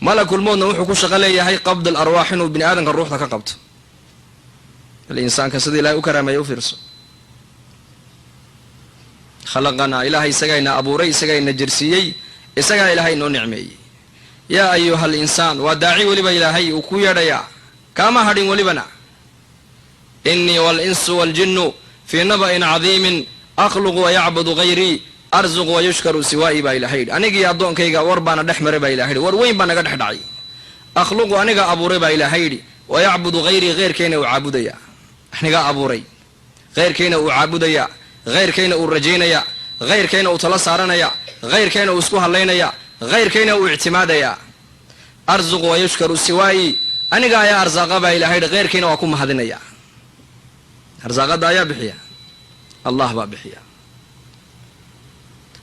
ملك الموت نوحو كشغله يهي قبض الأرواح وبن آدم الروح ذاك قبض الإنسان كسدي لا يكرم يوفرس خلقنا إلهي سجينا أبو ري سجينا جرسيي سجى إلهي نو نعمي يا أيها الإنسان وداعي ولب إلهي وكويا ريا كما هدين ولبنا إني والإنس والجن في نبأ عظيم أخلق ويعبد غيري أرزق ويشكر سوائي با إلهي أنيجي أدون كيجا وربنا دحمر با إلهي وروين بنا قد حدعي أخلق وأنيجا أبو ري با إلهي ويعبد غيري غير كينا وعابديا إحنا أبو ري غير كينا وعابديا غير كينا ورجينيا غير كينا وتلصارنيا غير كينا وسكوها لينيا غير كينا واعتماديا أرزق ويشكر سوائي أنيجا يا أرزاق با إلهي غير كينا وأكون مهدنيا أرزاق دايا بحيا الله با بحيا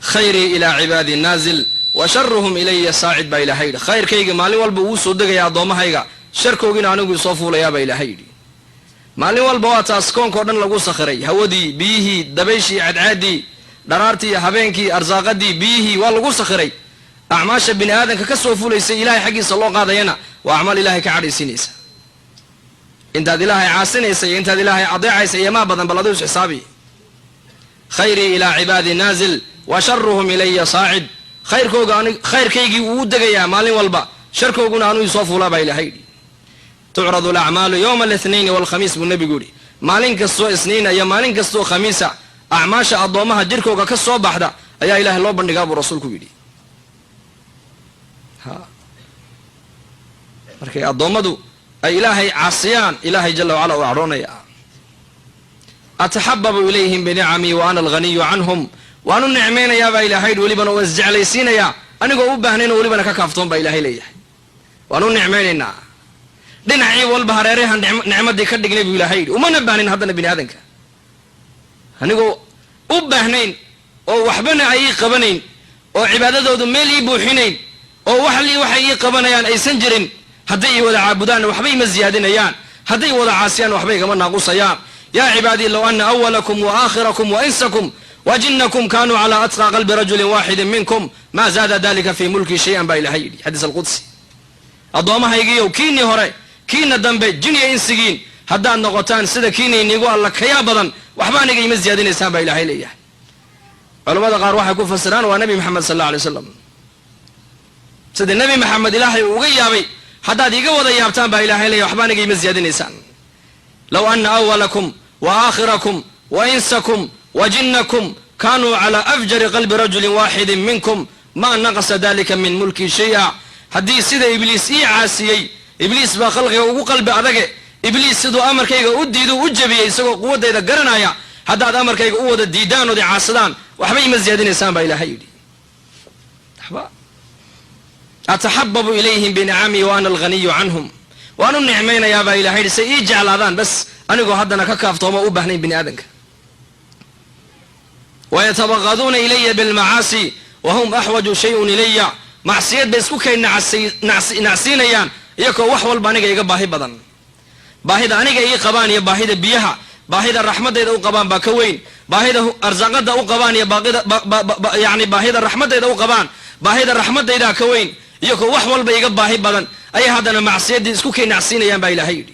خيري إلى عبادي النازل وشرهم إلي صاعد با إلهي خير كيغا مالي والبا وصدق يا دومهايغا شركوغين أنوغي صوفو ليا با إلهي مالي والبا واتاسكون كوردن لغو سخري هودي بيه دبيشي عدعادي درارتي هبينكي أرزاقدي بيه والغو سخري أعماش بني آدم ككسوفو ليسي إلهي حقي صلو قادينا وأعمال إلهي كعري سينيسا انتاد إلهي عاسنيسا انتاد إلهي عضيعيسا يما بدن بلدوش حسابي خيري إلى عبادي نازل وشرهم إلي صاعد خير كيجي ودقيا مالين والبا شركوغنا أنو يصوفوا لا با إلهي تعرض الأعمال يوم الاثنين والخميس بالنبي قولي مالين كسو اثنين يا مالين كسو خميسة أعماش أضومها جركوغا كسو بحدا أيا إله الله بندقاب رسولك بيدي ها markay adoomadu ay ilaahay caasiyaan ilaahay jalla wa ala u aroonaya atahabbabu ilayhim bi ni'ami wa ana al-ghaniy anhum wa anu ni'mayna ba ilaahay walibana wasjaclaysiinaya anigoo u baahneen walibana ka kaaftoon ba ilaahay leeyahay wa anu ni'maynayna dhinacii walba hareerahan nicmadii ka dhignay bi ilaahay uma baahneen hadana bini aadanka anigoo u baahnayn oo waxbana ay qabanayn oo cibaadadoodu meel ii buuxinayn oo waxay ii qabanayaan aysan jirin hadday wada caabudaan waxbay ma ziyaadinayaan hadday wada caasiyaan waxbay kama naaqusayaan يا عبادي لو أن أولكم وآخركم وإنسكم وجنكم كانوا على أتقى قلب رجل واحد منكم ما زاد ذلك في ملكي شيئا با إلهي حديث القدسي أضوامها يجيو كيني هوري كينا دنبي جنيا إنسجين هدان نغطان سيدا كيني نيقو الله كيا بدن وحباني جي مزيادين إسان با إلهي ليه علماء قال روح يكون فسران ونبي محمد صلى الله عليه وسلم سيد النبي محمد إلهي وغيابي حداد يقوى ذا يابتان با إلهي ليه وحباني جي مزيادين إسان لو أن أولكم وآخركم وإنسكم وجنكم كانوا على أفجر قلب رجل واحد منكم ما نقص ذلك من ملكي شيئا حديث سيدة إبليس عاسيي إبليس با خلقه وقلب أدقه إبليس سيدو أمر كيغا أديدو أجبي يسوق قوة إذا قرنايا حداد أمر كيغا أود الديدان ودي عاصدان وحبي مزيادين إنسان با إلهي أتحبب إليهم بنعامي وأنا الغني عنهم وأنا النعمين يا با إلهي سيجعل هذان بس أنيقو هدنا ككافتهم وأبهنين بني آدنك ويتبغضون إلي بالمعاصي وهم أحوج شيء إلي معصيات بيسكوكي نعسين أيان يكو وحوال بانيقا يقا باهي بدن باهيدا أنيقا يقا قبان يا باهيدا بيها باهيدا الرحمة دا قبان باكوين باهيدا أرزاقات دا قبان يا يعني باهيدا الرحمة دا قبان باهيدا الرحمة دا كوين يكو وحوال بيقا باهي بدن أي هدنا معصيات بيسكوكي نعسين أيان با إلهي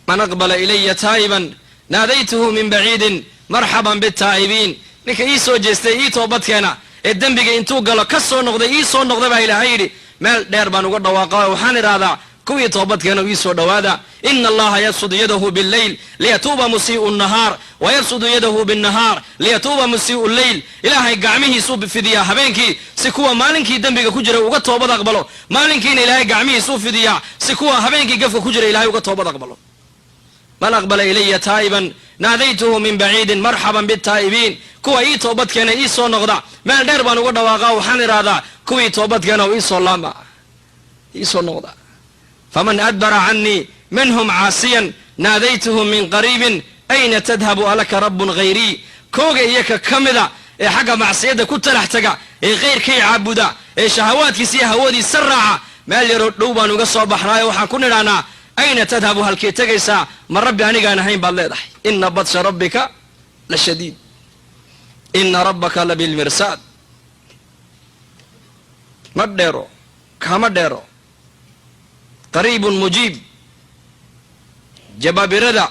من أقبل إلي تائبا ناديته من بعيد مرحبا بالتائبين نك إيسو جستي إيتو بطكنا الدنبق إنتو قال كسو نغضي إيسو نغضي با إلى هيري مال ديربان وقرد واقعه وحانر هذا كوي توبتكنا وإيسو دوادا إن الله يبسط يده بالليل ليتوب مسيء النهار ويبسط يده بالنهار ليتوب مسيء الليل إلهي قعمه سوب فديا هبينكي سكوا مالنكي دنبق كجرة وقد توبت أقبله مالنكي إلهي قعمه سوب فديا سكوا هبينكي قفو كجرة إلهي وقد توبت أقبله من أقبل إلي تائبا ناديته من بعيد مرحبا بالتائبين كوا إي توبت كان إيسو نغضا ما دربان وقد واقعه وحانر هذا كوي توبت كان وإيسو لاما إيسو نغضا فمن أدبر عني منهم عاصيا ناديته من قريب أين تذهب ألك رب غيري كوغا إياك كمدا حق معصيدا كنت لحتقا غير كي عبدا شهوات كسي هودي سرعا ما اللي ردوبان وقصوا بحرايا وحان كنا لنا أين تذهب هالكي تقيسا من ربي أنيقا نهين بالله إن بطش ربك لشديد إن ربك لبالمرصاد مديرو كامديرو قريب مجيب جبابردا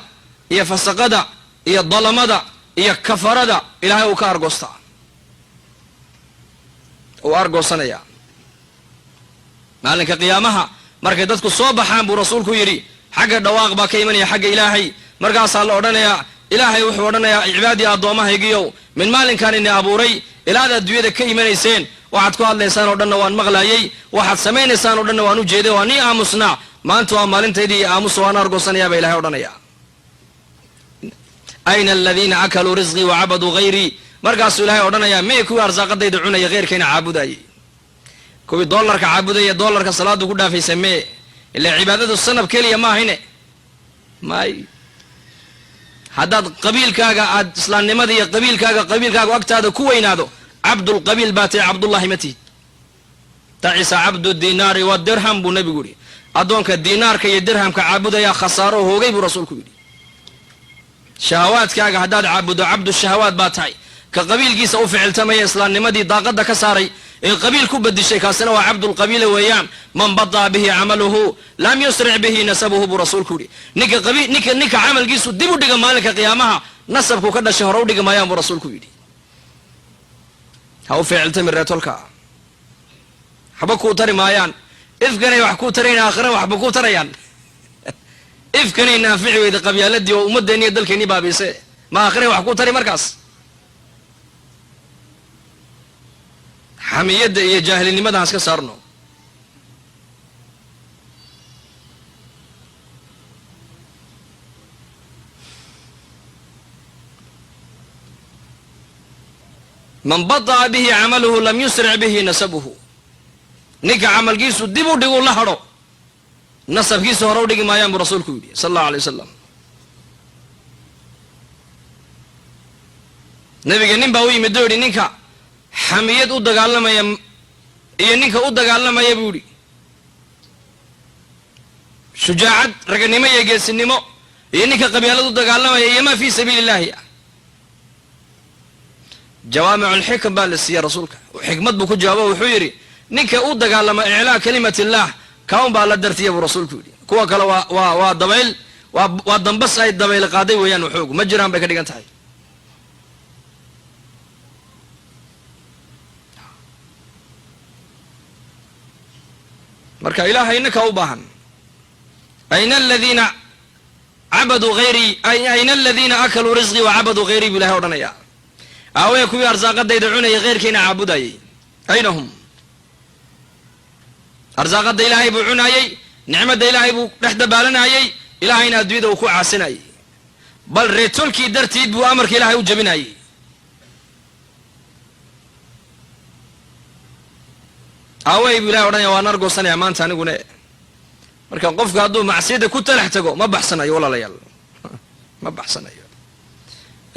يا فسقدا يا ظلمدا يا كفردا إلهي وكارغوستا وارغوسنيا مالك قيامها markay dadku soo baxaan buu rasuulku yiri xagga dhawaaq ba ka imanaya xagga ilaahay markaas la oranaya ilaahay wuxuu oranayaa cibaadi adoomahaygiyo min maalinkan in abuuray ilaada adduunyada ka imanayseen waxaad ku hadlaysaan oo dhanna waan maqlaayay waxaad sameeynaysan oo dhanna waan u jeeday waan aamusna maanta waa maalinteedii aamus waan argoosanaya ba ilaahay oranaya ayna alladhina akalu rizqi wa abadu ghayri markaas ilaahay oranaya mee ku arsaaqadayda cunaya geerkayna caabudayay kuwi dollarka caabudaya dollarka salaadu ku dhaafaysa mee ilaa cibaadadu sanab kaliya ma ahine may haddaad qabiilkaaga aad islaamnimadii iyo qabiilkaaga agtaada ku weynaado cabdul qabiil baatay cabdullahi mati ta'isa abdu dinaari wa dirham buu nabigu yiri adoonka dinaarka iyo dirhamka caabudaya khasaaro hoogay buu rasuulku yiri shahawaadkaaga haddaad caabudo abdu shahawaad baatay ka qabiilkiisa u ficiltamaya islaamnimadii daaqada ka saaray إن قبيل كوب الدشي كاسنا وعبد القبيلة ويان من بطأ به عمله لم يسرع به نسبه برسول كوري نك قبيل نك عمل جيسو ديبو ديجا مالك قيامها نسبه كذا شهر وديجا ما يام برسول كوري هاو فعل تمر رتولكا حبكو تري مايان إذ كان يحكو ترين آخره وحبكو تريان إذ كان ينافع وإذا قبيلة دي ومدني يدل كني بابي سي ما آخره وحكو تري مركز حميد يا جاهل لماذا هسك صارنا من بطأ به عمله لم يسرع به نسبه نك عمل جيسو ديبو ديقو الله هرو نسب جيسو هرو ديقو ما يام رسولك صلى الله عليه وسلم نبي جنين باوي مدوري نكا حميد u dagaalamaya iyo ninka u dagaalamaya buuri shujaacad raganimo iyo geesinimo iyo ninka qabiilada u dagaalamaya iyo ma fi sabiilillah jawaami'ul hikam baa la siiyay rasuulka xikmad buu ku jawaabo wuxuu yiri ninka u dagaalama iclaa kalimatillah kaun baa la dartiyay rasuulku yiri kuwa kale waa dabayl waa dambas ay dabayl qaaday weeyaan xoog ma jiraan bay ka dhigan tahay marka ilaahay inaka u baahan ayna alladhina abadu ghayri ayna alladhina akalu rizqi wa abadu ghayri billahi odanaya awee kuwi arsaaqadayda cunay gheerkeena caabudayay aynahum arsaaqada ilaahay buu cunayay nicmada ilaahay buu dhaxdabaalanayay ilaahayna adduunyada uu ku caasinayay bal reetolkii dartiid buu amarka ilaahay u jabinayay away billahi odanaya waan argoosanaya maanta aniguna marka qofka hadduu macsiyada ku talax tago ma baxsanayo walaalayaal ma baxsanayo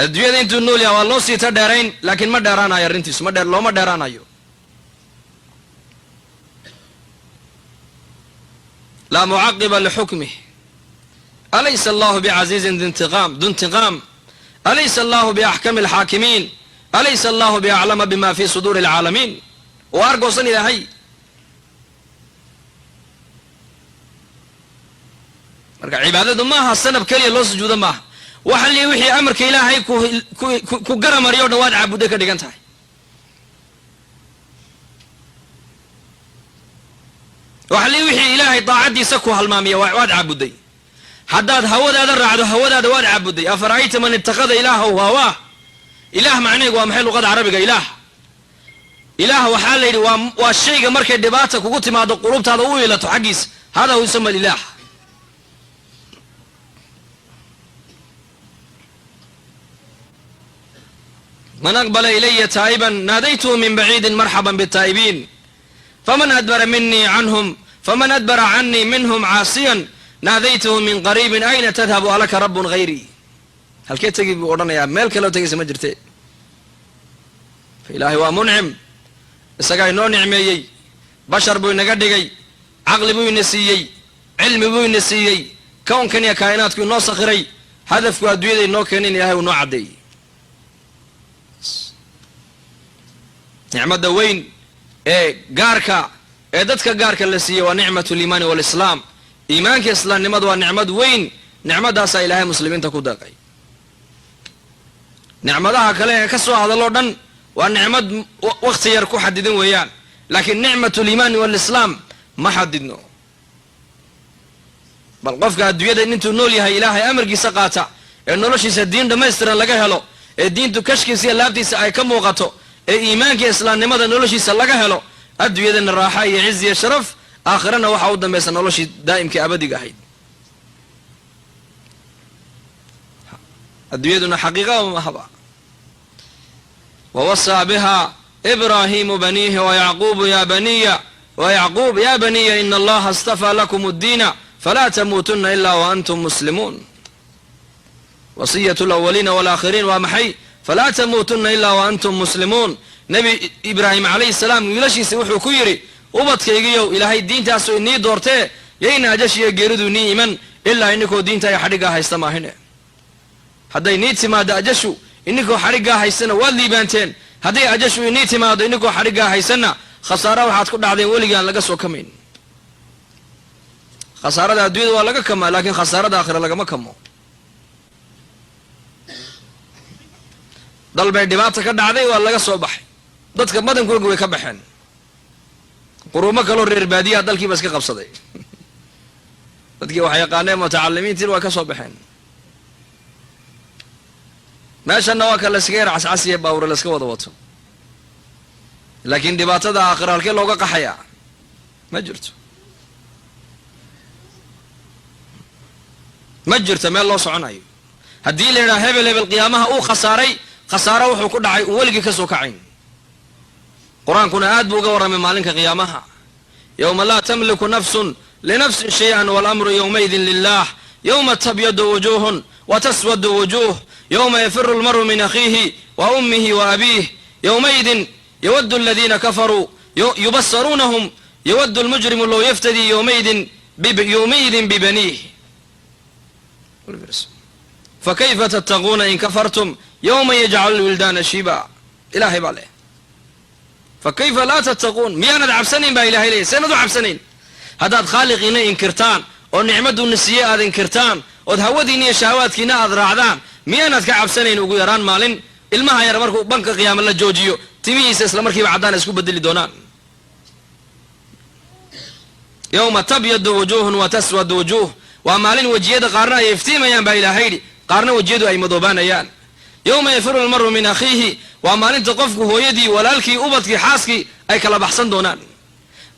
adduunyada intuu nool yahay waa loo sii ta dheerayn laakiin ma dheeraanayo arrintiisu looma dheeraanayo لا معقب لحكمه أليس الله بعزيز ذو انتقام أليس الله بأحكم الحاكمين أليس الله بأعلم بما في صدور العالمين وأرقصني لهي marka cibaadadu maaha sanab kaliya loo sujuudo maaha waxa li wixii amarka ilaahay ku garamariyo dhawaad caabuday ka dhigan tahay waxa li wixii ilaahay daacadiisa ku halmaamiyo waad caabuday haddaad hawadaada raacdo hawadaada waad caabuday afarayta man ittaqada ilaahu hawa ilaah macnaheedu waa maxay luqada carabiga ilaah waxa la yiri waa shayga markay dhibaato kugu timaado qulubtaada u ilato xaqiis hada uu isma ilaah من أقبل إلي تائبا ناديته من بعيد مرحبا بالتائبين فمن أدبر عني منهم عاصيا ناديته من قريب أين تذهب ولك رب غيري هل كي تجيب ورنا يا مالك لو تجي سمجرتي فإلهي ومنعم السجاي نو نعمي بشر بوي نقدقي عقل بوي نسيي علم بوي نسيي كون كان يا كائنات كي نو صخري هدف كادويدي نو كانين يا ونو عدي نعمة وين قاركا dadka gaarka la siiyey waa nicmatu liimaani walislaam iimaanka islaamnimadu waa nicmad weyn nicmadaasaa ilaahay muslimiinta ku deeqay nicmadaha kale ee ka soo hadaloo dhan waa nicmad waqti yar ku xadidan weeyaan laakiin nicmatu liimaani walislaam ma xadidno bal qofka adduunyada intuu nool yahay ilaahay amarkiisa qaata ee noloshiisa diin dhammaystiran laga helo ee diintu kashkiisa iyo laabtiisa ay ka muuqato ee iimaanka islaamnimada noloshiisa laga helo adduunyadana raaxa iyo ciz iyo sharaf aakhirana waxaa u dambaysa noloshii daa'imkii abadiga ahayd adduunyaduna xaqiiqa mahaba ووصى بها إبراهيم بنيه ويعقوب يا بني إن الله اصطفى لكم الدين فلا تموتن إلا وأنتم مسلمون وصية الأولين والآخرين ومحي فلا تموتن إلا وأنتم مسلمون نبي إبراهيم عليه السلام يلشي سوحو كيري وبدك يجيو إلهي الدين تاسو إني دورته يينا أجشي يجردو نيمن إلا إنكو دين تاي حرقها هيستما هنا حدا ينيتي ما دا أجشو إنكو حرقها هيستنا واللي بانتين هدي أجشو ينيتي ما دا إنكو حرقها هيستنا خسارة waxaad ku dhacday waligaan laga soo kamayn khasaarada adduunyada waa laga kamaa laakiin khasaarada aakhira lagama kamo dalbay dhibaato ka dhacday waa laga soo baxay dadka badankooda way ka baxeen quruumo kale oo reer baadiyaha dalkiiba iska qabsaday dadkii waxay yaqaaneen mutacallimiintii waa ka soo baxeen meeshana waa kala iska yar cascasiya baawra la iska wada wato laakiin dhibaatada aakhira halkee looga qaxayaa ma jirto meel loo soconayo haddii la yidhaha hebel qiyaamaha uu khasaaray khasaaro wuxuu ku dhacay uu weligii ka soo kacayn qur-aankuna aad buu uga warramay maalinka qiyaamaha yowma laa tamliku nafsun linafsin shay-an walamru yowmaidin lilah yowma tabyadu wujuuhun wataswadu wujuuh yowma yafiru lmaru min akhiihi wa ummihi wa abiih yowmaidin يود الذين كفروا يبصرونهم يود المجرم لو يفتدي يومئذ ببنيه فكيف تتقون إن كفرتم يوم يجعل الولدان شيبا إلهي بالله فكيف لا تتقون ميانا عبسنين با إلهي ليه سندو عبسنين هذا خالقين إنكرتان ونعمدو النسياء هذا إنكرتان ودهوديني شهوات كنا أذرعدان ميانا كعبسنين وقيران مالين ilmaha yar markuu banka qiyaamo la joojiyo timihiisa isla markiiba cadaan isku bedeli doonaan yawma tabyadu wujuhun wa taswadu wujuh waa maalin wajiyada qaarna ay iftiimayaan baa ilaahay qaarna wajiyadu ay madoobaanayaan yawma yafiru almaru min akhiihi waa maalinta qofku hooyadii walaalkii ubadkii xaaskii ay kala baxsan doonaan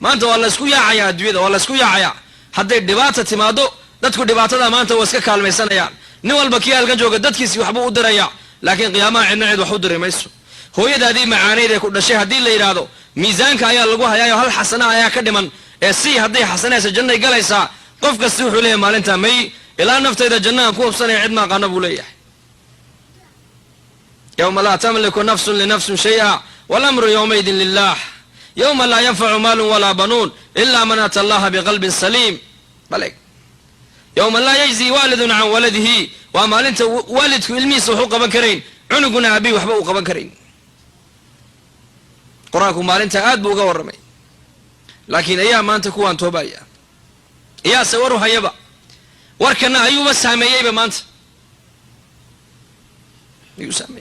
maanta waa la isku yaacayaa adduunyada waa la isku yaacayaa hadday dhibaata timaado dadku dhibaatada maanta waa iska kaalmaysanayaan nin walba kii halkan jooga dadkiisii waxbuu u dirayaa laakiin qiyaamaha cidna cid wax u diri mayso hooyadaadii macaaneyd ee ku dhashay haddii la yidhaahdo miisaanka ayaa lagu hayaayo hal xasana ayaa ka dhiman ee si hadday xasanaysa jannay galaysaa qof kasti wuxuu leeyahay maalintaa may ilaa naftayda jannahan ku hubsanaya cid maaqaana buu leeyahay yowma laa tamliku nafsun linafsin shay-a walamru yowmaidin lilah yowma laa yanfacu maalun walaa banuun ilaa man ata allaha biqalbin saliim bale yowma laa yajzi waalidun can waladihi waa maalinta waalidku ilmihiisa wax u qaban karayn cunuguna aabihi waxba u qaban karayn qur-aanku maalinta aad buu uga warramay laakiin ayaa maanta kuwaan toobaya iyaase waru hayaba warkana ayuuba saameeyeyba maanta ayuu saameeyey